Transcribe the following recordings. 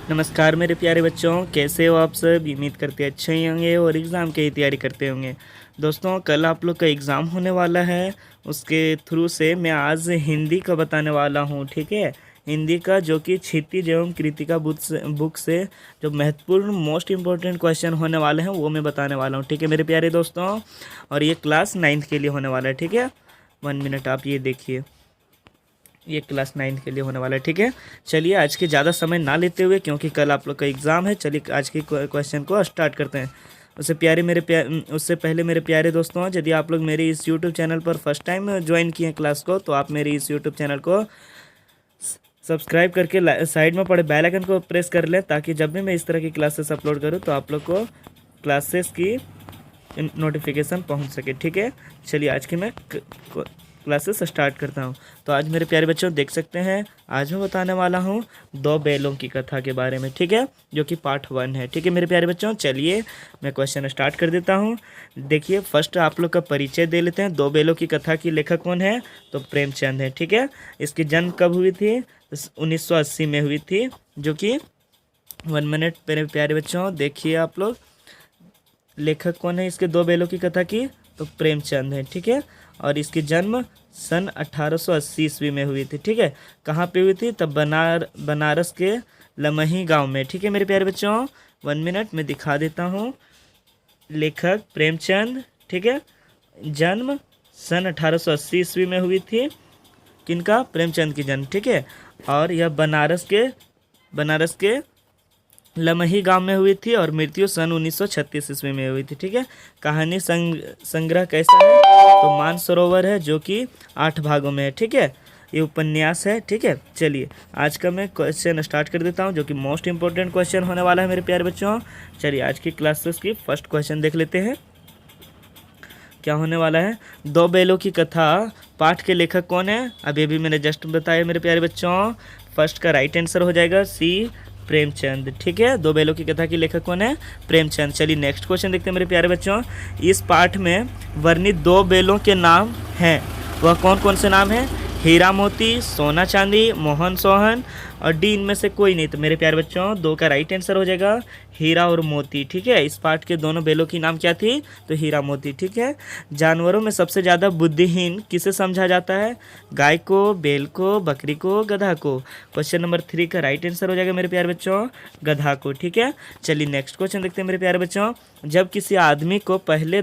नमस्कार मेरे प्यारे बच्चों, कैसे हो आप सब। उम्मीद करते अच्छे ही होंगे और एग्ज़ाम की तैयारी करते होंगे। दोस्तों, कल आप लोग का एग्ज़ाम होने वाला है, उसके थ्रू से मैं आज हिंदी का बताने वाला हूँ। ठीक है, हिंदी का जो कि क्षितिज एवं कृतिका बुक से जो महत्वपूर्ण मोस्ट इम्पोर्टेंट क्वेश्चन होने वाले हैं वो मैं बताने वाला हूँ। ठीक है मेरे प्यारे दोस्तों, और ये क्लास 9th के लिए होने वाला है। ठीक है, 1 मिनट आप ये देखिए, ये क्लास 9th के लिए होने वाला है। ठीक है, चलिए आज के ज़्यादा समय ना लेते हुए, क्योंकि कल आप लोग का एग्ज़ाम है, चलिए आज के क्वेश्चन को स्टार्ट करते हैं। उससे पहले मेरे प्यारे दोस्तों, यदि आप लोग मेरे इस यूट्यूब चैनल पर फर्स्ट टाइम ज्वाइन किए हैं क्लास को, तो आप मेरे इस यूट्यूब चैनल को सब्सक्राइब करके साइड में पड़े बेल आइकन को प्रेस कर लें, ताकि जब भी मैं इस तरह की क्लासेस अपलोड करूँ तो आप लोग को क्लासेस की नोटिफिकेशन पहुंच सके। ठीक है, चलिए आज की मैं क्लासेस स्टार्ट करता हूं। तो आज मेरे प्यारे बच्चों देख सकते हैं, आज मैं बताने वाला हूं 2 बैलों की कथा के बारे में। ठीक है, जो कि पार्ट 1 है। ठीक है मेरे प्यारे बच्चों, चलिए मैं क्वेश्चन स्टार्ट कर देता हूं। देखिए, फर्स्ट आप लोग का परिचय दे लेते हैं। 2 बैलों की कथा की लेखक कौन है? तो प्रेमचंद है। ठीक है, इसकी जन्म कब हुई थी? 1980 में हुई थी, जो कि 1 मिनट मेरे प्यारे बच्चों देखिए आप लोग, लेखक कौन है इसके 2 बैलों की कथा की? तो प्रेमचंद है। ठीक है, और इसकी जन्म सन 1880 ईस्वी में हुई थी। ठीक है, कहाँ पे हुई थी? तब बनारस के लमही गांव में। ठीक है मेरे प्यारे बच्चों, 1 मिनट में दिखा देता हूँ। लेखक प्रेमचंद, ठीक है, जन्म सन 1880 ईस्वी में हुई थी। किनका? प्रेमचंद की जन्म। ठीक है, और यह बनारस के लमही गांव में हुई थी, और मृत्यु सन 1936 ईस्वी में हुई थी। ठीक है, कहानी संग्रह कैसा है? तो मानसरोवर है, जो कि 8 भागों में है। ठीक है, ये उपन्यास है। ठीक है, चलिए आज का मैं क्वेश्चन स्टार्ट कर देता हूं, जो कि मोस्ट इंपॉर्टेंट क्वेश्चन होने वाला है मेरे प्यारे बच्चों। चलिए आज की क्लासेस की फर्स्ट क्वेश्चन देख लेते हैं, क्या होने वाला है। 2 बैलों की कथा पाठ के लेखक कौन है? अभी अभी मैंने जस्ट बताया मेरे प्यारे बच्चों। फर्स्ट का राइट आंसर हो जाएगा सी, प्रेमचंद। ठीक है, 2 बैलों की कथा की लेखक कौन है? प्रेमचंद। चलिए नेक्स्ट क्वेश्चन देखते हैं मेरे प्यारे बच्चों। इस पाठ में वर्णित 2 बैलों के नाम हैं, वह कौन कौन से नाम हैं? हीरा मोती, सोना चांदी, मोहन सोहन, और डी इनमें से कोई नहीं। तो मेरे प्यारे बच्चों 2 का राइट आंसर हो जाएगा हीरा और मोती। ठीक है, इस पाठ के दोनों बैलों की नाम क्या थी? तो हीरा मोती। ठीक है, जानवरों में सबसे ज़्यादा बुद्धिहीन किसे समझा जाता है? गाय को, बैल को, बकरी को, गधा को। क्वेश्चन नंबर 3 का राइट आंसर हो जाएगा मेरे प्यारे बच्चों गधा को। ठीक है, चलिए नेक्स्ट क्वेश्चन देखते हैं मेरे प्यारे बच्चों। जब किसी आदमी को पहले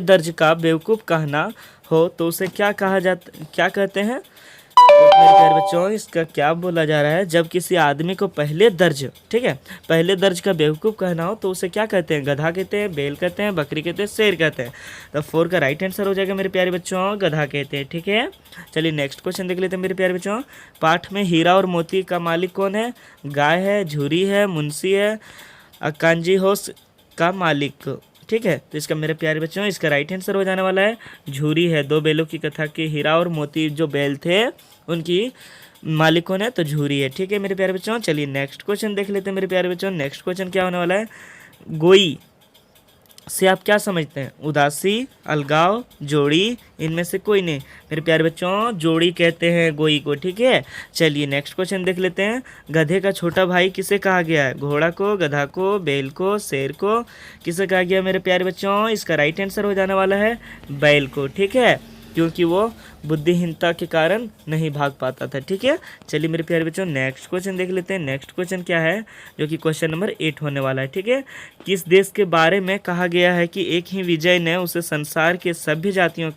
दर्ज का बेवकूफ़ कहना हो तो उसे क्या कहते हैं? तो मेरे प्यारे बच्चों इसका क्या बोला जा रहा है? जब किसी आदमी को पहले दर्ज, ठीक है, पहले दर्ज का बेवकूफ़ कहना हो तो उसे क्या कहते हैं? गधा कहते हैं, बैल कहते हैं, बकरी कहते हैं, शेर कहते हैं। तो 4 का राइट आंसर हो जाएगा मेरे प्यारे बच्चों गधा कहते हैं। ठीक है, चलिए नेक्स्ट क्वेश्चन देख लेते हैं मेरे प्यारे बच्चों। पाठ में हीरा और मोती का मालिक कौन है? गाय है, झुरी है, मुंशी है, अकांजी होश का मालिक। ठीक है, तो इसका मेरे प्यारे बच्चों इसका राइट आंसर हो जाने वाला है झूरी है। 2 बैलों की कथा के हीरा और मोती जो बैल थे उनकी मालिक कौन है? तो झूरी है। ठीक है मेरे प्यारे बच्चों, चलिए नेक्स्ट क्वेश्चन देख लेते हैं मेरे प्यारे बच्चों। नेक्स्ट क्वेश्चन क्या होने वाला है? गोई से आप क्या समझते हैं? उदासी, अलगाव, जोड़ी, इनमें से कोई नहीं। मेरे प्यारे बच्चों जोड़ी कहते हैं गोई को। ठीक है, चलिए नेक्स्ट क्वेश्चन देख लेते हैं। गधे का छोटा भाई किसे कहा गया है? घोड़ा को, गधा को, बैल को, शेर को, किसे कहा गया मेरे प्यारे बच्चों? इसका राइट आंसर हो जाने वाला है बैल को। ठीक है, क्योंकि वो बुद्धिहीनता के कारण नहीं भाग पाता था। ठीक है, चलिए मेरे प्यारे बच्चों नेक्स्ट क्वेश्चन देख लेते हैं। नेक्स्ट क्वेश्चन क्या है? जो कि क्वेश्चन नंबर 8 होने वाला है। ठीक है, किस देश के बारे में कहा गया है कि एक ही विजय ने उसे संसार के सभी जातियों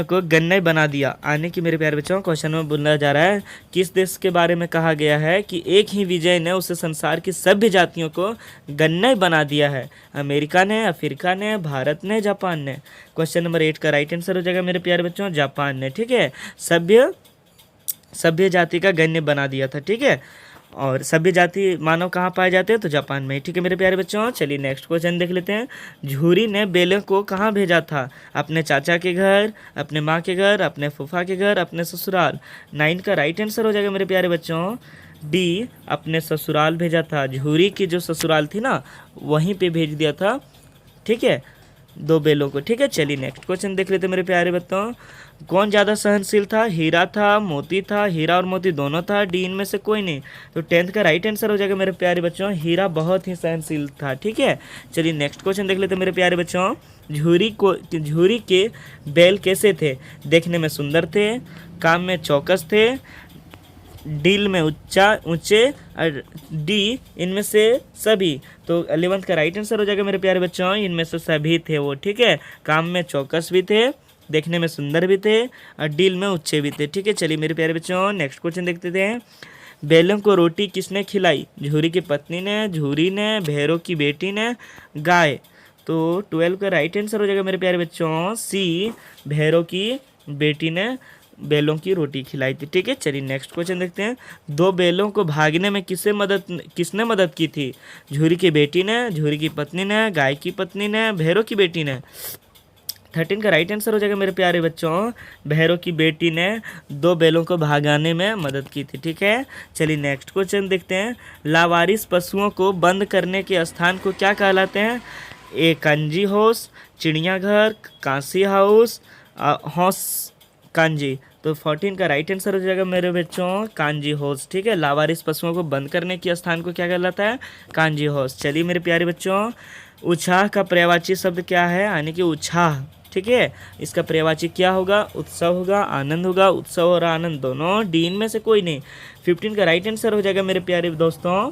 को गन्नई बना दिया? आने की मेरे प्यारे बच्चों क्वेश्चन में बोला जा रहा है किस देश के बारे में कहा गया है कि एक ही विजय ने उसे संसार की सभी जातियों को गन्नई बना दिया है? अमेरिका ने, अफ्रीका ने, भारत ने, जापान ने। क्वेश्चन नंबर 8 का राइट आंसर हो जाएगा मेरे प्यारे बच्चों जापान ने। ठीक है, सभ्य जाति का गण्य बना दिया था। ठीक है, और सभी जाति मानव कहाँ पाए जाते हैं? तो जापान में। ठीक है मेरे प्यारे बच्चों, चलिए नेक्स्ट क्वेश्चन देख लेते हैं। झूरी ने बैलों को कहाँ भेजा था? अपने चाचा के घर, अपने माँ के घर, अपने फूफा के घर, अपने ससुराल। 9 का राइट आंसर हो जाएगा मेरे प्यारे बच्चों डी, अपने ससुराल भेजा था। झूरी की जो ससुराल थी ना, वहीं पे भेज दिया था। ठीक है, 2 बैलों को, ठीक है। चलिए नेक्स्ट क्वेश्चन देख लेते हैं मेरे प्यारे बच्चों। कौन ज़्यादा सहनशील था? हीरा था, मोती था, हीरा और मोती दोनों था, डी इनमें से कोई नहीं। तो 10th का राइट आंसर हो जाएगा मेरे प्यारे बच्चों, हीरा बहुत ही सहनशील था, ठीक है। चलिए नेक्स्ट क्वेश्चन देख लेते हैं मेरे प्यारे बच्चों। झुरी के बैल कैसे थे? देखने में सुंदर थे, काम में चौकस थे, डील में ऊंचे, और डी इनमें से सभी। तो 11th का राइट आंसर हो जाएगा मेरे प्यारे बच्चों, इनमें से सभी थे वो, ठीक है। काम में चौकस भी थे, देखने में सुंदर भी थे, और डील में ऊंचे भी थे, ठीक है। चलिए मेरे प्यारे बच्चों नेक्स्ट क्वेश्चन देखते थे। बैलों को रोटी किसने खिलाई? झूरी की पत्नी ने, झूरी ने, भैरों की बेटी ने, गाय। तो 12 का राइट आंसर हो जाएगा मेरे प्यारे बच्चों, सी, भैरों की बेटी ने बैलों की रोटी खिलाई थी, ठीक है। चलिए नेक्स्ट क्वेश्चन देखते हैं। 2 बैलों को भागने में किसने मदद की थी? झूरी की बेटी ने, झूरी की पत्नी ने, गाय की पत्नी ने, भैरों की बेटी ने। 13 का राइट आंसर हो जाएगा मेरे प्यारे बच्चों, भैरों की बेटी ने 2 बैलों को भागाने में मदद की थी, ठीक है। चलिए नेक्स्ट क्वेश्चन देखते हैं। लावारिस पशुओं को बंद करने के स्थान को क्या कहलाते हैं? ए कांजी हाउस, चिड़ियाघर, कांसी हाउस, हौस कांजी। तो 14 का राइट आंसर हो जाएगा मेरे बच्चों, कांजी हाउस, ठीक है। लावारिस पशुओं को बंद करने के स्थान को क्या कहलाता है? कांजी हाउस। चलिए मेरे प्यारे बच्चों, उत्साह का पर्यायवाची शब्द क्या है? यानी कि उत्साह, ठीक है। इसका पर्यायवाची क्या होगा? उत्सव होगा, आनंद होगा। उत्सव और आनंद दोनों, डी इनमें से कोई नहीं। 15 का राइट आंसर हो जाएगा मेरे प्यारे दोस्तों,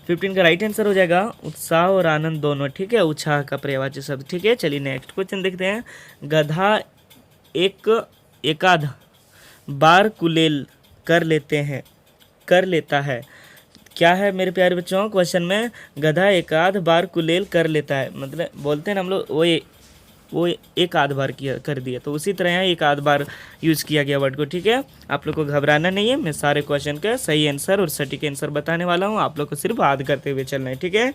15 का राइट आंसर हो जाएगा उत्साह और आनंद दोनों, ठीक है। उत्साह का पर्यायवाची शब्द, ठीक है। चलिए नेक्स्ट क्वेश्चन देखते हैं। गधा एकाध बार कुलेल कर लेता है, क्या है मेरे प्यारे बच्चों? क्वेश्चन में गधा एकाध बार कुलेल कर लेता है, मतलब बोलते हैं ना हम लोग वो एक आध बार किया कर दिया, तो उसी तरह यहाँ एक आध बार यूज़ किया गया वर्ड को, ठीक है। आप लोग को घबराना नहीं है, मैं सारे क्वेश्चन का सही आंसर और सटीक आंसर बताने वाला हूँ, आप लोग को सिर्फ याद करते हुए चलना है, ठीक है।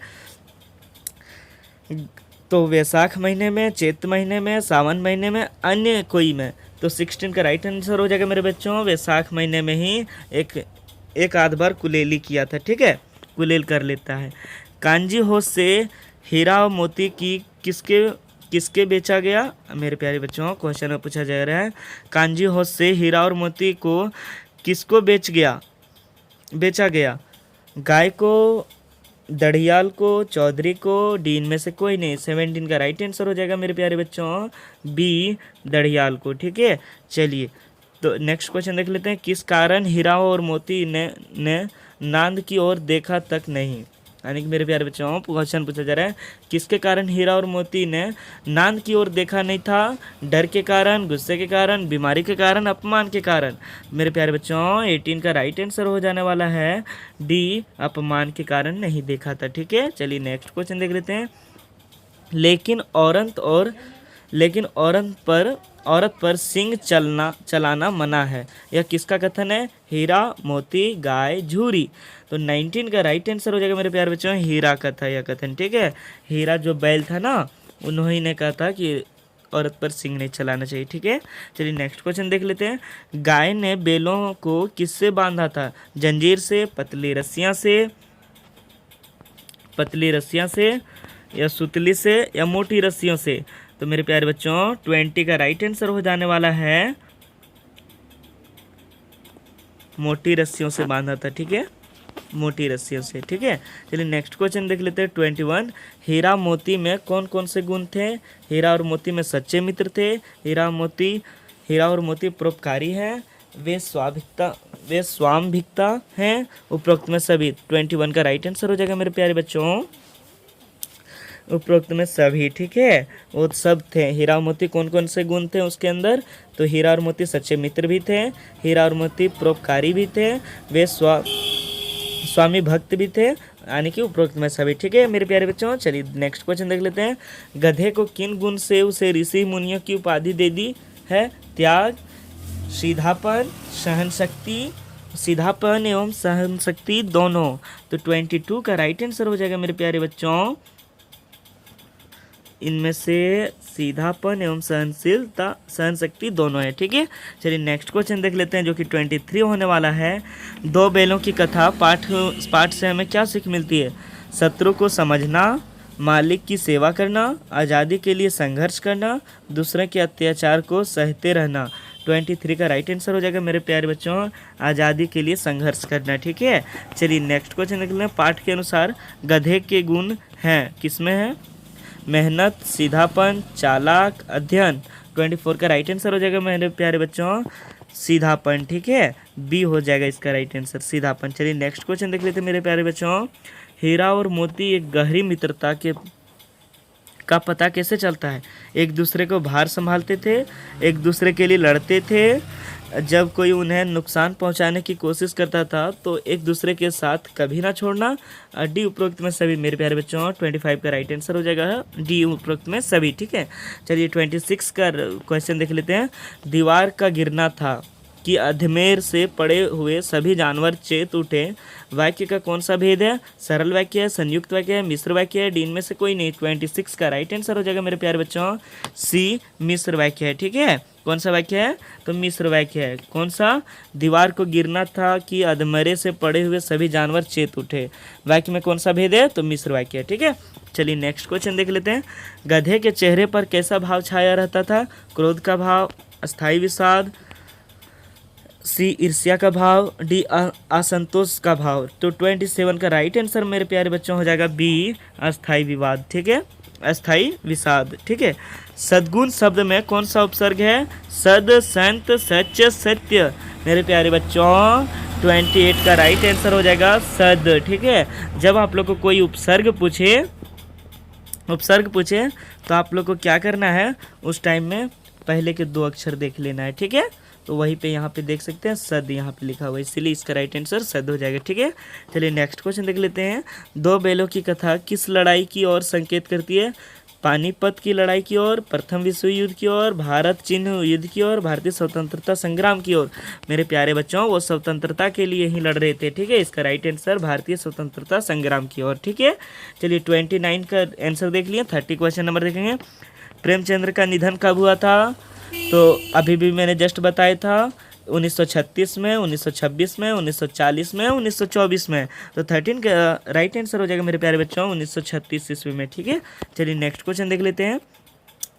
तो वैसाख महीने में, चैत महीने में, सावन महीने में, अन्य कोई में। तो 16 का राइट आंसर हो जाएगा मेरे बच्चों, वैसाख महीने में ही एक आध बार कुलेली किया था, ठीक है। कुलेल कर लेता है। कांजी हाउस से हीरा और मोती की किसके बेचा गया? मेरे प्यारे बच्चों क्वेश्चन में पूछा जा रहा है, कांजी हाउस से हीरा और मोती को किसको बेचा गया? गाय को, दढ़ियाल को, चौधरी को, डी इनमें से कोई नहीं। 17 का राइट आंसर हो जाएगा मेरे प्यारे बच्चों, बी, दढ़ियाल को, ठीक है। चलिए तो नेक्स्ट क्वेश्चन देख लेते हैं। किस कारण हीरा और मोती ने नांद की ओर देखा तक नहीं? यानी कि मेरे प्यारे बच्चों क्वेश्चन पूछा जा रहा है, किसके कारण हीरा और मोती ने नांद की ओर देखा नहीं था? डर के कारण, गुस्से के कारण, बीमारी के कारण, अपमान के कारण। मेरे प्यारे बच्चों 18 का राइट आंसर हो जाने वाला है डी, अपमान के कारण नहीं देखा था, ठीक है। चलिए नेक्स्ट क्वेश्चन देख लेते हैं। लेकिन औरत पर सिंग चलाना मना है, यह किसका कथन है? हीरा, मोती, गाय, झूरी। तो 19 का राइट आंसर हो जाएगा मेरे प्यारे बच्चों, हीरा का था यह कथन, ठीक है। हीरा जो बैल था ना, उन्होंने ने कहा था कि औरत पर सिंग नहीं चलाना चाहिए, ठीक है। चलिए नेक्स्ट क्वेश्चन देख लेते हैं। गाय ने बैलों को किससे बांधा था? जंजीर से, पतली रस्सियां से, या सुतली से, या मोटी रस्सियों से। तो मेरे प्यारे बच्चों 20 का राइट आंसर हो जाने वाला है, मोटी रस्सियों से बांधा था, ठीक है, मोटी रस्सियों से, ठीक है। चलिए नेक्स्ट क्वेश्चन देख लेते हैं 21। हीरा मोती में कौन कौन से गुण थे? हीरा और मोती में सच्चे मित्र थे, हीरा और मोती परोपकारी हैं, वे स्वामिभिक्ता हैं, उपरोक्त में सभी। 21 का राइट आंसर हो जाएगा मेरे प्यारे बच्चों, उपरोक्त में सभी, ठीक है, वो सब थे। हीरा और मोती कौन कौन से गुण थे उसके अंदर? तो हीरा और मोती सच्चे मित्र भी थे, हीरा और मोती परोपकारी भी थे, वे स्वामी भक्त भी थे, यानी कि उपरोक्त में सभी, ठीक है मेरे प्यारे बच्चों। चलिए नेक्स्ट क्वेश्चन देख लेते हैं। गधे को किन गुण से उसे ऋषि मुनियों की उपाधि दे दी है? त्याग, सीधापन एवं सहन शक्ति दोनों। तो 22 का राइट आंसर हो जाएगा मेरे प्यारे बच्चों, इनमें से सीधापन एवं सहन शक्ति दोनों है, ठीक है। चलिए नेक्स्ट क्वेश्चन देख लेते हैं जो कि 23 होने वाला है। 2 बैलों की कथा पाठ से हमें क्या सीख मिलती है? शत्रु को समझना, मालिक की सेवा करना, आज़ादी के लिए संघर्ष करना, दूसरे के अत्याचार को सहते रहना। 23 का राइट आंसर हो जाएगा मेरे प्यारे बच्चों, आज़ादी के लिए संघर्ष करना। ठीक है, चलिए नेक्स्ट क्वेश्चन देख लेते हैं। पाठ के अनुसार गधे के गुण हैं, किसमें है? मेहनत, सीधापन, चालाक, अध्ययन। 24 का राइट आंसर हो जाएगा मेरे प्यारे बच्चों, सीधापन। ठीक है, बी हो जाएगा इसका राइट आंसर, सीधापन। चलिए नेक्स्ट क्वेश्चन देख लेते हैं मेरे प्यारे बच्चों। हीरा और मोती एक गहरी मित्रता का पता कैसे चलता है? एक दूसरे को भार संभालते थे, एक दूसरे के लिए लड़ते थे, जब कोई उन्हें नुकसान पहुंचाने की कोशिश करता था तो एक दूसरे के साथ कभी ना छोड़ना। डी उपरोक्त में सभी मेरे प्यारे बच्चों, 25 का राइट आंसर हो जाएगा डी उपरोक्त में सभी। ठीक है, चलिए 26 का क्वेश्चन देख लेते हैं। दीवार का गिरना था कि अधमेर से पड़े हुए सभी जानवर चेत उठे। वाक्य का कौन सा भेद है? सरल वाक्य है, संयुक्त वाक्य है, मिश्र वाक्य है, डी इनमें से कोई नहीं। 26 का राइट आंसर हो जाएगा मेरे प्यारे बच्चों, सी मिश्र वाक्य है। ठीक है, कौन सा वाक्य है? तो मिश्र वाक्य है। कौन सा? दीवार को गिरना था कि अधमरे से पड़े हुए सभी जानवर चेत उठे। वाक्य में कौन सा भेद है? तो मिश्र वाक्य है। ठीक है, चलिए नेक्स्ट क्वेश्चन देख लेते हैं। गधे के चेहरे पर कैसा भाव छाया रहता था? क्रोध का भाव, अस्थायी विषाद, सी ईर्ष्या का भाव, डी असंतोष का भाव। तो 27 का राइट आंसर मेरे प्यारे बच्चों हो जाएगा बी, अस्थायी विवाद। ठीक है, अस्थायी विषाद। ठीक है, सद्गुण शब्द में कौन सा उपसर्ग है? सद, संत, सच, सत्य। मेरे प्यारे बच्चों 28 का राइट आंसर हो जाएगा सद। ठीक है, जब आप लोग को कोई उपसर्ग पूछे तो आप लोग को क्या करना है? उस टाइम में पहले के 2 अक्षर देख लेना है। ठीक है, तो वहीं पे यहाँ पे देख सकते हैं सद यहाँ पे लिखा हुआ है, इसीलिए इसका राइट आंसर सद हो जाएगा। ठीक है, चलिए नेक्स्ट क्वेश्चन देख लेते हैं। 2 बैलों की कथा किस लड़ाई की ओर संकेत करती है? पानीपत की लड़ाई की ओर, प्रथम विश्व युद्ध की ओर, भारत चीन युद्ध की ओर, भारतीय स्वतंत्रता संग्राम की ओर। मेरे प्यारे बच्चों वो स्वतंत्रता के लिए ही लड़ रहे थे। ठीक है, इसका राइट आंसर भारतीय स्वतंत्रता संग्राम की ओर। ठीक है, चलिए 29 का आंसर देख लिया। 30 क्वेश्चन नंबर देखेंगे। प्रेमचंद्र का निधन कब हुआ था? तो अभी भी मैंने जस्ट बताया था 1936 में, 1926 में, 1940 में, 1924 में। तो 13 का राइट आंसर हो जाएगा मेरे प्यारे बच्चों 1936 ईस्वी में। ठीक है, चलिए नेक्स्ट क्वेश्चन देख लेते हैं।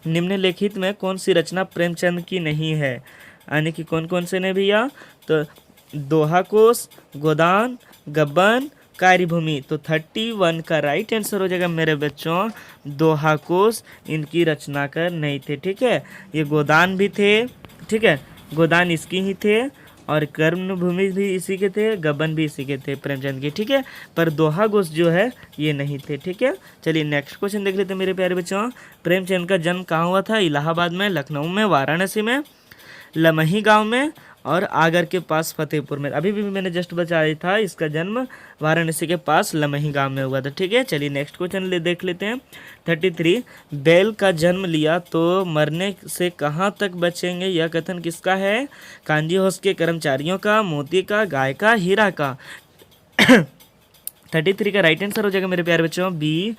निम्नलिखित में कौन सी रचना प्रेमचंद की नहीं है? यानी कि कौन कौन से ने भैया? तो दोहा कोश, गोदान, गब्बन, कार्यभूमि। तो 31 का राइट आंसर हो जाएगा मेरे बच्चों दोहा कोश इनकी रचनाकार नहीं थे। ठीक है, ये गोदान भी थे। ठीक है, गोदान इसकी ही थे और कर्मभूमि भी इसी के थे, गबन भी इसी के थे प्रेमचंद के। ठीक है, पर दोहा घोष जो है ये नहीं थे। ठीक है, चलिए नेक्स्ट क्वेश्चन देख लेते हैं मेरे प्यारे बच्चों। प्रेमचंद का जन्म कहाँ हुआ था? इलाहाबाद में, लखनऊ में, वाराणसी में, लमही गांव में और आगर के पास फतेहपुर में। अभी भी मैंने जस्ट बताया था इसका जन्म वाराणसी के पास लमही गांव में हुआ था। ठीक है, चलिए नेक्स्ट क्वेश्चन देख लेते हैं। 33 बैल का जन्म लिया तो मरने से कहाँ तक बचेंगे, यह कथन किसका है? कांजी हाउस के कर्मचारियों का, मोती का, गाय का, हीरा का। 33 का राइट आंसर हो जाएगा मेरे प्यारे बच्चों बी,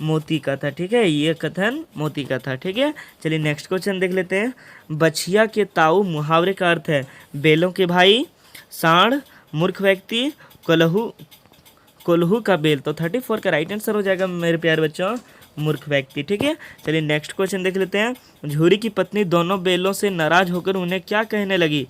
मोती का था। ठीक है, ये कथन मोती का था। ठीक है, चलिए नेक्स्ट क्वेश्चन देख लेते हैं। बछिया के ताऊ मुहावरे का अर्थ है बेलों के भाई, साढ़, मूर्ख व्यक्ति, कोल्हू का बेल। तो 34 का राइट आंसर हो जाएगा मेरे प्यारे बच्चों मूर्ख व्यक्ति। ठीक है, चलिए नेक्स्ट क्वेश्चन देख लेते हैं। झूरी की पत्नी दोनों बेलों से नाराज होकर उन्हें क्या कहने लगी?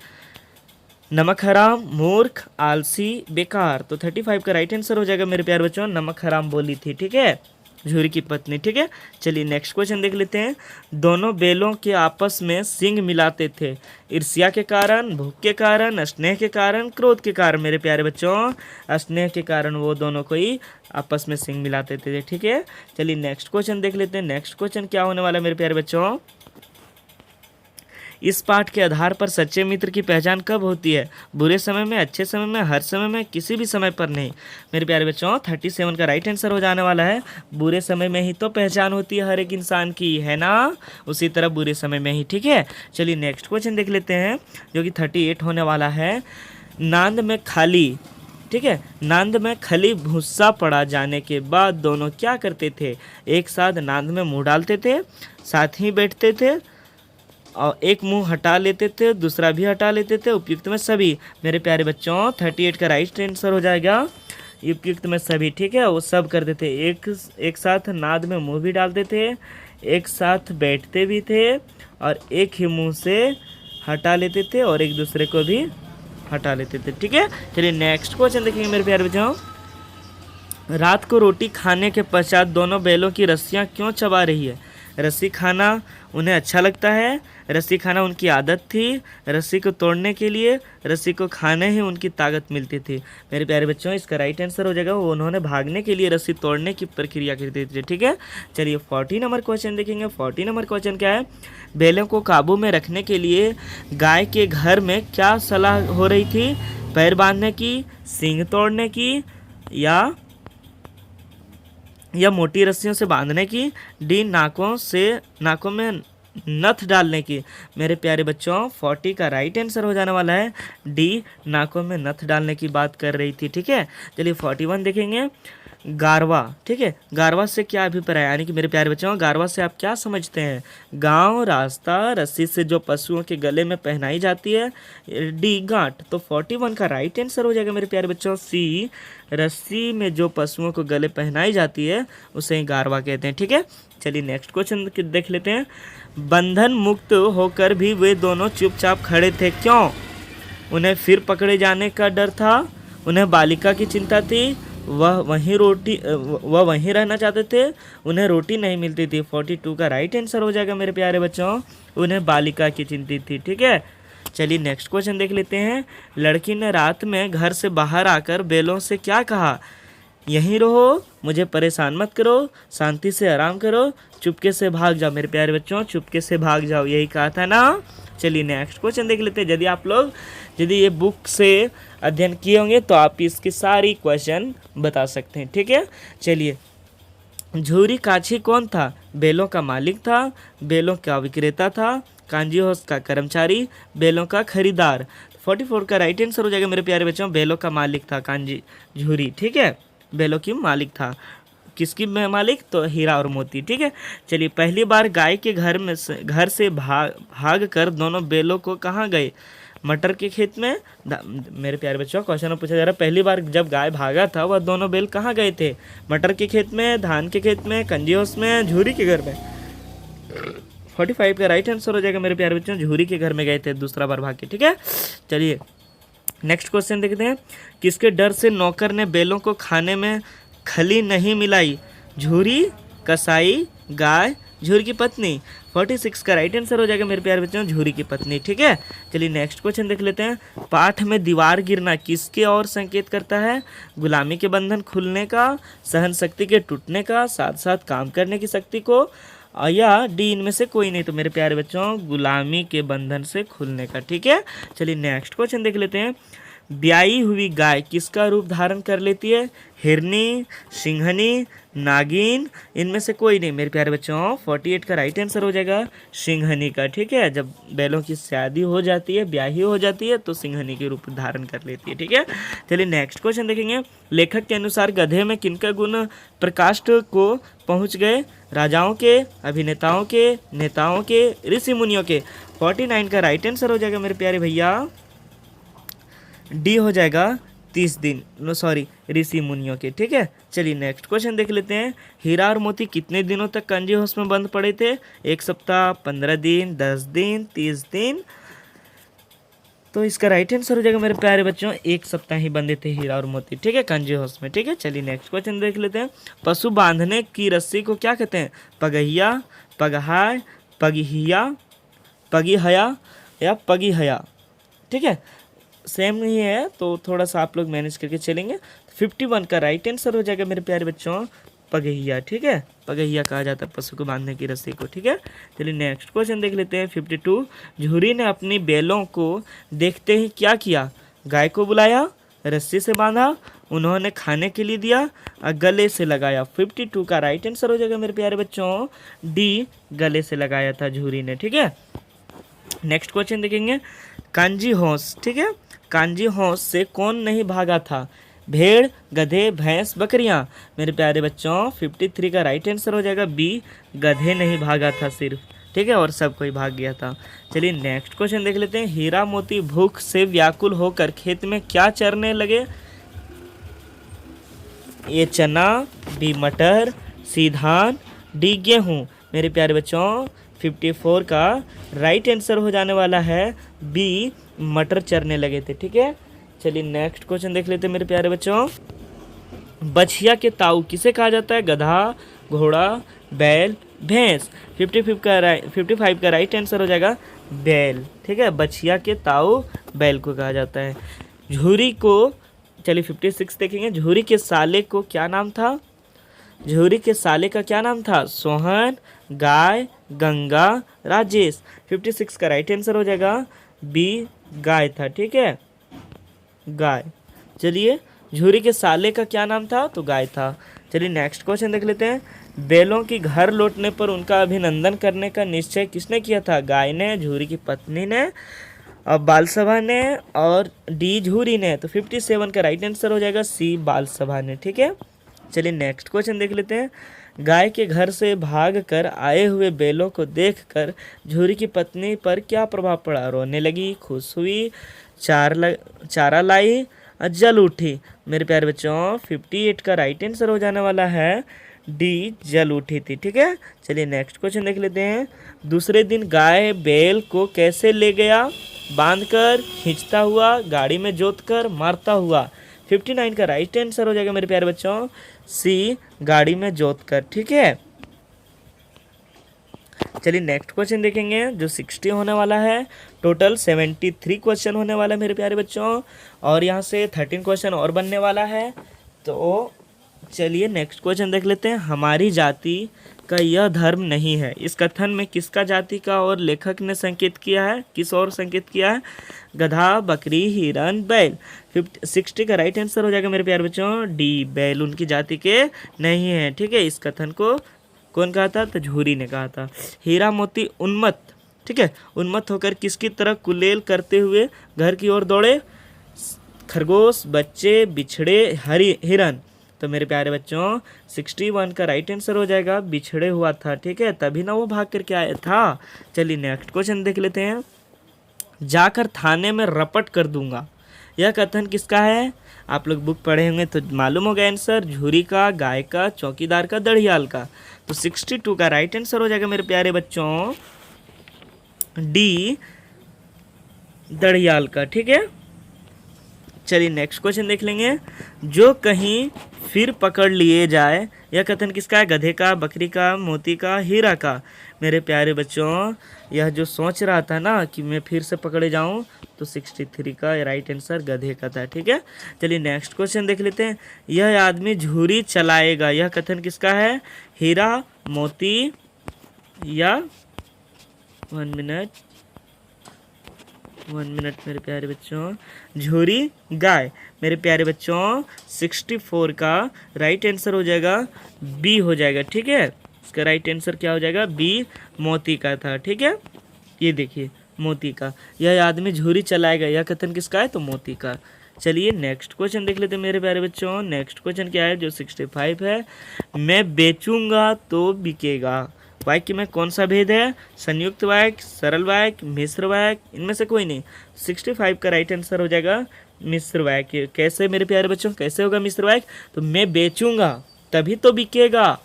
नमक हराम, मूर्ख, आलसी, बेकार। तो 35 का राइट आंसर हो जाएगा मेरे प्यारे बच्चों नमक हराम बोली थी। ठीक है, झूरी की पत्नी। ठीक है, चलिए नेक्स्ट क्वेश्चन देख लेते हैं। दोनों बेलों के आपस में सींग मिलाते थे ईर्ष्या के कारण, भूख के कारण, स्नेह के कारण, क्रोध के कारण। मेरे प्यारे बच्चों स्नेह के कारण वो दोनों को ही आपस में सींग मिलाते थे। ठीक है, चलिए नेक्स्ट क्वेश्चन देख लेते हैं। नेक्स्ट क्वेश्चन क्या होने वाला है मेरे प्यारे बच्चों? इस पाठ के आधार पर सच्चे मित्र की पहचान कब होती है? बुरे समय में, अच्छे समय में, हर समय में, किसी भी समय पर नहीं। मेरे प्यारे बच्चों 37 का राइट आंसर हो जाने वाला है बुरे समय में ही तो पहचान होती है हर एक इंसान की, है ना? उसी तरह बुरे समय में ही। ठीक है, चलिए नेक्स्ट क्वेश्चन देख लेते हैं जो कि 38 होने वाला है। नांद में खाली, ठीक है, नांद में खली भूसा पड़ा जाने के बाद दोनों क्या करते थे? एक साथ नांद में मुँह डालते थे, साथ ही बैठते थे और एक मुंह हटा लेते थे, दूसरा भी हटा लेते थे, उपयुक्त में सभी। मेरे प्यारे बच्चों 38 का राइट आंसर हो जाएगा उपयुक्त में सभी, ठीक है, वो सब करते थे। एक साथ नाद में मुंह भी डालते थे, एक साथ बैठते भी थे, और एक ही मुंह से हटा लेते थे और एक दूसरे को भी हटा लेते थे, ठीक है। चलिए नेक्स्ट क्वेश्चन देखेंगे मेरे प्यारे बच्चों। रात को रोटी खाने के पश्चात दोनों बैलों की रस्सियाँ क्यों चबा रही है? रस्सी खाना उन्हें अच्छा लगता है, रस्सी खाना उनकी आदत थी, रस्सी को तोड़ने के लिए, रस्सी को खाने ही उनकी ताकत मिलती थी। मेरे प्यारे बच्चों, इसका राइट आंसर हो जाएगा वो उन्होंने भागने के लिए रस्सी तोड़ने की प्रक्रिया करती थी, ठीक है। चलिए 40 नंबर क्वेश्चन देखेंगे। 40 नंबर क्वेश्चन क्या है? बैलों को काबू में रखने के लिए गाय के घर में क्या सलाह हो रही थी? पैर बांधने की, सींग तोड़ने की, या मोटी रस्सियों से बांधने की, डी नाकों में नथ डालने की। मेरे प्यारे बच्चों, 40 का राइट आंसर हो जाने वाला है डी, नाकों में नथ डालने की बात कर रही थी, ठीक है। चलिए 41 देखेंगे। गारवा, ठीक है, गारवा से क्या अभिप्राय, यानी कि मेरे प्यारे बच्चों गारवा से आप क्या समझते हैं? गांव, रास्ता, रस्सी से जो पशुओं के गले में पहनाई जाती है, डी गांठ। तो 41 का राइट आंसर हो जाएगा मेरे प्यारे बच्चों सी, रस्सी में जो पशुओं को गले पहनाई जाती है उसे ही गारवा कहते हैं, ठीक है। चलिए नेक्स्ट क्वेश्चन देख लेते हैं। बंधन मुक्त होकर भी वे दोनों चुपचाप खड़े थे, क्यों? उन्हें फिर पकड़े जाने का डर था, उन्हें बालिका की चिंता थी, वह वहीं रहना चाहते थे, उन्हें रोटी नहीं मिलती थी। 42 का राइट आंसर हो जाएगा मेरे प्यारे बच्चों, उन्हें बालिका की चिंता थी, ठीक है। चलिए नेक्स्ट क्वेश्चन देख लेते हैं। लड़की ने रात में घर से बाहर आकर बैलों से क्या कहा? यहीं रहो, मुझे परेशान मत करो, शांति से आराम करो, चुपके से भाग जाओ। मेरे प्यारे बच्चों, चुपके से भाग जाओ, यही कहा था ना। चलिए नेक्स्ट क्वेश्चन देख लेते हैं। यदि ये बुक से अध्ययन किए होंगे तो आप इसकी सारी क्वेश्चन बता सकते हैं, ठीक है। चलिए, झूरी काछी कौन था? बैलों का मालिक था, बैलों का विक्रेता था, कांजी हाउस का कर्मचारी, बैलों का खरीदार। 44 का राइट आंसर हो जाएगा मेरे प्यारे बच्चों, बैलों का मालिक था कांजी झूरी, ठीक है, बैलों की मालिक था। किसकी मालिक? तो हीरा और मोती, ठीक है। चलिए, पहली बार गाय के घर से भाग कर दोनों बैलों को कहाँ गए? मटर के खेत में। मेरे प्यारे बच्चों, क्वेश्चन में पूछा जा रहा है पहली बार जब गाय भागा था वह दोनों बैल कहाँ गए थे? मटर के खेत में, धान के खेत में, कंजी हाउस में, झूरी के घर में। 45 का राइट आंसर हो जाएगा मेरे प्यारे बच्चों, झूरी के घर में गए थे दूसरा बार भाग के, ठीक है। चलिए नेक्स्ट क्वेश्चन देखते हैं। किसके डर से नौकर ने बैलों को खाने में खली नहीं मिलाई? झूरी, कसाई, गाय, झूरी की पत्नी। 46 का राइट आंसर हो जाएगा मेरे प्यारे बच्चों, झूरी की पत्नी, ठीक है। चलिए नेक्स्ट क्वेश्चन देख लेते हैं। पाठ में दीवार गिरना किसके ओर संकेत करता है? गुलामी के बंधन खुलने का, सहन शक्ति के टूटने का, साथ साथ काम करने की शक्ति को, या डी इनमें से कोई नहीं। तो मेरे प्यारे बच्चों, गुलामी के बंधन से खुलने का, ठीक है। चलिए नेक्स्ट क्वेश्चन देख लेते हैं। ब्याई हुई गाय किसका रूप धारण कर लेती है? हिरनी, सिंहनी, नागिन, इनमें से कोई नहीं। मेरे प्यारे बच्चों, 48 का राइट आंसर हो जाएगा सिंहनी का, ठीक है। जब बैलों की शादी हो जाती है, ब्याही हो जाती है, तो सिंहनी के रूप धारण कर लेती है, ठीक है। चलिए नेक्स्ट क्वेश्चन देखेंगे। लेखक के अनुसार गधे में किनका गुण प्रकाष्ठ को पहुंच गए? राजाओं के, अभिनेताओं के, नेताओं के, ऋषि मुनियों के। 49 का राइट आंसर हो जाएगा मेरे प्यारे भैया, डी हो जाएगा 30 दिन, ऋषि मुनियों के, ठीक है। चलिए नेक्स्ट क्वेश्चन देख लेते हैं। हीरा और मोती कितने दिनों तक कंजी हाउस में बंद पड़े थे? 1 सप्ताह, 15 दिन, 10 दिन, 30 दिन। तो इसका राइट आंसर हो जाएगा मेरे प्यारे बच्चों, 1 सप्ताह ही बंधे थे हीरा और मोती, ठीक है, कंजी हाउस में, ठीक है। चलिए नेक्स्ट क्वेश्चन देख लेते हैं। पशु बांधने की रस्सी को क्या कहते हैं? पगहिया, पगहाय, पगिहिया, पगिहया या पगिहया, ठीक है। सेम नहीं है तो थोड़ा सा आप लोग मैनेज करके चलेंगे। 51 का राइट आंसर हो जाएगा मेरे प्यारे बच्चों, पगहिया, ठीक है। पगहिया कहा जाता है पशु को बांधने की रस्सी को, ठीक है। चलिए नेक्स्ट क्वेश्चन देख लेते हैं। 52, झूरी ने अपनी बैलों को देखते ही क्या किया? गाय को बुलाया, रस्सी से बांधा, उन्होंने खाने के लिए दिया, गले से लगाया। 52 का राइट आंसर हो जाएगा मेरे प्यारे बच्चों, डी, गले से लगाया था झूरी ने, ठीक है। नेक्स्ट क्वेश्चन देखेंगे। कांजी हाउस, ठीक है, कांजी हाउस से कौन नहीं भागा था? भेड़, गधे, भैंस, बकरियां। मेरे प्यारे बच्चों, 53 का राइट आंसर हो जाएगा बी, गधे नहीं भागा था सिर्फ, ठीक है, और सब कोई भाग गया था। चलिए नेक्स्ट क्वेश्चन देख लेते हैं। हीरा मोती भूख से व्याकुल होकर खेत में क्या चरने लगे? ए चना, बी मटर, सी धान, डी गेहूँ। मेरे प्यारे बच्चों 54 का राइट आंसर हो जाने वाला है बी मटर चरने लगे थे। ठीक है, चलिए नेक्स्ट क्वेश्चन देख लेते हैं मेरे प्यारे बच्चों। बछिया के ताऊ किसे कहा जाता है? गधा, घोड़ा, बैल, भैंस। 55 का राइट आंसर हो जाएगा बैल। ठीक है, बछिया के ताऊ बैल को कहा जाता है। झुरी को, चलिए 56 देखेंगे। झुरी के साले को क्या नाम था? झुरी के साले का क्या नाम था? सोहन, गाय, गंगा, राजेश। 56 का राइट आंसर हो जाएगा बी गाय था। ठीक है, गाय। चलिए, झुरी के साले का क्या नाम था? तो गाय था। चलिए नेक्स्ट क्वेश्चन देख लेते हैं। बैलों की घर लौटने पर उनका अभिनंदन करने का निश्चय किसने किया था? गाय ने, झुरी की पत्नी ने, और बालसभा ने, और डी झुरी ने। तो 57 का राइट आंसर हो जाएगा सी बालसभा ने। ठीक है, चलिए नेक्स्ट क्वेश्चन देख लेते हैं। गाय के घर से भाग कर आए हुए बैलों को देखकर झुरी की पत्नी पर क्या प्रभाव पड़ा? रोने लगी, खुश हुई, चारा लाई, जल उठी। मेरे प्यारे बच्चों 58 का राइट आंसर हो जाने वाला है डी जल उठी थी। ठीक है, चलिए नेक्स्ट क्वेश्चन देख लेते हैं। दूसरे दिन गाय बैल को कैसे ले गया? बांधकर, खींचता हुआ, गाड़ी में जोतकर, मारता हुआ। 59 का राइट आंसर हो जाएगा मेरे प्यारे बच्चों सी गाड़ी में जोतकर। ठीक है, चलिए नेक्स्ट क्वेश्चन देखेंगे जो 60 होने वाला है। टोटल 73 क्वेश्चन होने वाला है मेरे प्यारे बच्चों, और यहाँ से 13 क्वेश्चन और बनने वाला है। तो चलिए नेक्स्ट क्वेश्चन देख लेते हैं। हमारी जाति का यह धर्म नहीं है, इस कथन में किसका जाति का और लेखक ने संकेत किया है? किस और संकेत किया है? गधा, बकरी, हिरन, बैल। 60 का राइट आंसर हो जाएगा मेरे प्यारे बच्चों डी बैल उनकी जाति के नहीं है। ठीक है, इस कथन को कौन कहा था? तो झुरी ने कहा था। हीरा मोती उन्मत्त, ठीक है, उन्मत्त होकर किसकी तरह कुलेल करते हुए घर की ओर दौड़े? खरगोश, बच्चे, बिछड़े, हिरन। तो मेरे प्यारे बच्चों 61 का राइट आंसर हो जाएगा बिछड़े हुआ था। ठीक है, तभी ना वो भाग करके आया था। चलिए नेक्स्ट क्वेश्चन देख लेते हैं। जाकर थाने में रपट कर दूंगा, यह कथन किसका है? आप लोग बुक पढ़े होंगे तो मालूम होगा आंसर। झुरी का, गाय का, चौकीदार का, दढ़ियाल का। तो 62 का राइट आंसर हो जाएगा मेरे प्यारे बच्चों डी दढ़ियाल का। ठीक है, चलिए नेक्स्ट क्वेश्चन देख लेंगे। जो कहीं फिर पकड़ लिए जाए, यह कथन किसका है? गधे का, बकरी का, मोती का, हीरा का। मेरे प्यारे बच्चों यह जो सोच रहा था ना कि मैं फिर से पकड़े जाऊं, तो 63 का राइट आंसर गधे का था। ठीक है, चलिए नेक्स्ट क्वेश्चन देख लेते हैं। यह आदमी झुरी चलाएगा, यह कथन किसका है? हीरा, मोती या 1 मिनट मेरे प्यारे बच्चों, झुरी, गाय। मेरे प्यारे बच्चों 64 का राइट आंसर हो जाएगा बी हो जाएगा। ठीक है, इसका राइट आंसर क्या हो जाएगा? बी मोती का था। ठीक है, ये देखिए मोती का। यह आदमी झुरी चलाएगा, यह कथन किसका है? तो मोती का। चलिए नेक्स्ट क्वेश्चन देख लेते हैं मेरे प्यारे बच्चों। नेक्स्ट क्वेश्चन क्या है? जो 65 है। मैं बेचूंगा तो बिकेगा, वाक्य में कौन सा भेद है? संयुक्त वाक्य, सरल वाक्य, मिश्र वाक्य, इनमें से कोई नहीं। 65 का राइट आंसर हो जाएगा मिश्र वाक्य। कैसे मेरे प्यारे बच्चों, कैसे होगा मिश्र वाक्य? तो मैं बेचूंगा तभी तो बिकेगा,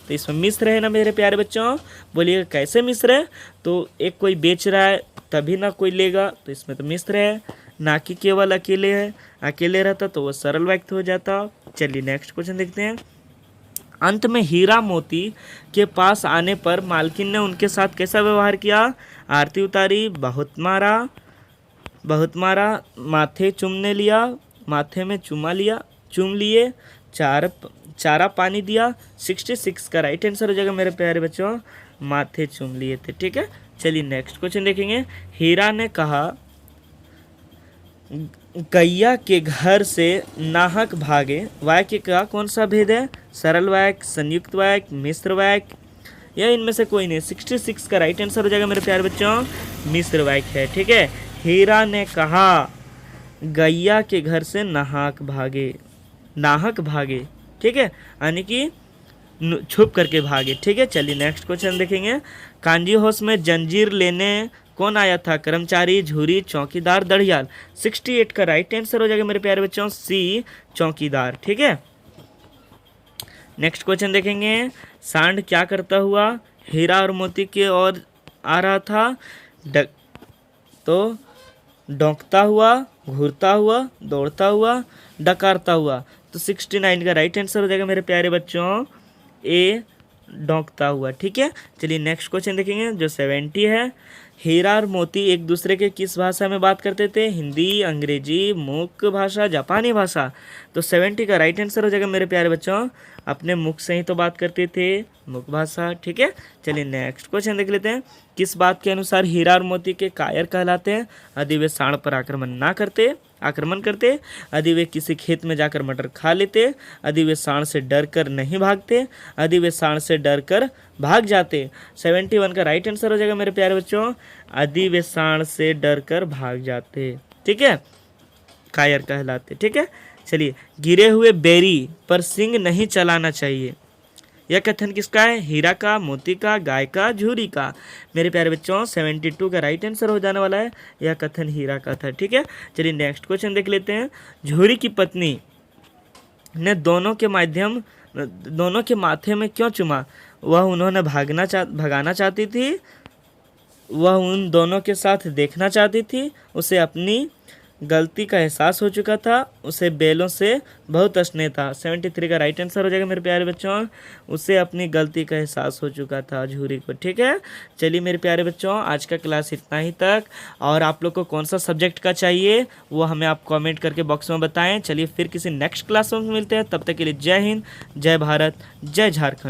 तो इसमें मिश्र है ना मेरे प्यारे बच्चों। बोलिएगा कैसे मिश्र है? तो एक कोई बेच रहा है तभी ना कोई लेगा, तो इसमें तो मिश्र है, ना कि केवल अकेले है। अकेले रहता तो वो सरल वाक्य हो जाता। चलिए नेक्स्ट क्वेश्चन देखते हैं। अंत में हीरा मोती के पास आने पर मालकिन ने उनके साथ कैसा व्यवहार किया? आरती उतारी, बहुत मारा, माथे चूमने लिया, माथे में चूम लिए, चारा पानी दिया। 66 का राइट आंसर हो जाएगा मेरे प्यारे बच्चों माथे चूम लिए थे। ठीक है, चलिए नेक्स्ट क्वेश्चन देखेंगे। हीरा ने कहा गैया के घर से नाहक भागे, वाक्य का कौन सा भेद है? सरल वाक्य, संयुक्त वाक्य, मिश्र वाक्य, या इनमें से कोई नहीं। 66 का राइट आंसर हो जाएगा मेरे प्यारे बच्चों मिश्र वाक्य है। ठीक है, हीरा ने कहा गैया के घर से नाहक भागे। ठीक है, यानी कि छुप करके भागे। ठीक है, चलिए नेक्स्ट क्वेश्चन देखेंगे। कांजी हाउस में जंजीर लेने कौन आया था? कर्मचारी, झुरी, चौकीदार, दढ़ियाल। 68 का राइट आंसर हो जाएगा मेरे प्यारे बच्चों सी चौकीदार। ठीक है, नेक्स्ट क्वेश्चन देखेंगे, सांड क्या करता हुआ हीरा और मोती की ओर आ रहा था? तो डोंकता हुआ, घूरता हुआ, दौड़ता हुआ, डकारता हुआ। तो 69 का राइट आंसर हो जाएगा मेरे प्यारे बच्चों ए, डोंकता हुआ। ठीक है, चलिए नेक्स्ट क्वेश्चन देखेंगे जो 70 है। हीरा और मोती एक दूसरे के किस भाषा में बात करते थे? हिंदी, अंग्रेजी, मुख भाषा, जापानी भाषा। तो 70 का राइट आंसर हो जाएगा मेरे प्यारे बच्चों अपने मुख से ही तो बात करते थे, मुख भाषा। ठीक है, चलिए नेक्स्ट क्वेश्चन देख लेते हैं। किस बात के अनुसार हीरा और मोती के कायर कहलाते हैं? यदि वे सांड पर आक्रमण करते, यदि वे किसी खेत में जाकर मटर खा लेते, यदि वे सांड से डर कर नहीं भागते, यदि वे सांड से डर कर भाग जाते। 71 का राइट आंसर हो जाएगा मेरे प्यारे बच्चों यदि वे सांड से डर कर भाग जाते। ठीक है, कायर कहलाते। ठीक है, चलिए गिरे हुए बेरी पर सींग नहीं चलाना चाहिए, यह कथन किसका है? हीरा का, मोती का, गाय का, झूरी का। मेरे प्यारे बच्चों 72 का राइट आंसर हो जाने वाला है, यह कथन हीरा का था। ठीक है, चलिए नेक्स्ट क्वेश्चन देख लेते हैं। झूरी की पत्नी ने दोनों के माथे में क्यों चुमा? वह उन्होंने भगाना चाहती थी, वह उन दोनों के साथ देखना चाहती थी, उसे अपनी गलती का एहसास हो चुका था, उसे बैलों से बहुत स्नेह था। 73 का राइट आंसर हो जाएगा मेरे प्यारे बच्चों उसे अपनी गलती का एहसास हो चुका था झूरी को। ठीक है, चलिए मेरे प्यारे बच्चों आज का क्लास इतना ही तक, और आप लोग को कौन सा सब्जेक्ट का चाहिए वो हमें आप कमेंट करके बॉक्स में बताएं। चलिए फिर किसी नेक्स्ट क्लास में मिलते हैं, तब तक के लिए जय हिंद, जय भारत, जय झारखंड।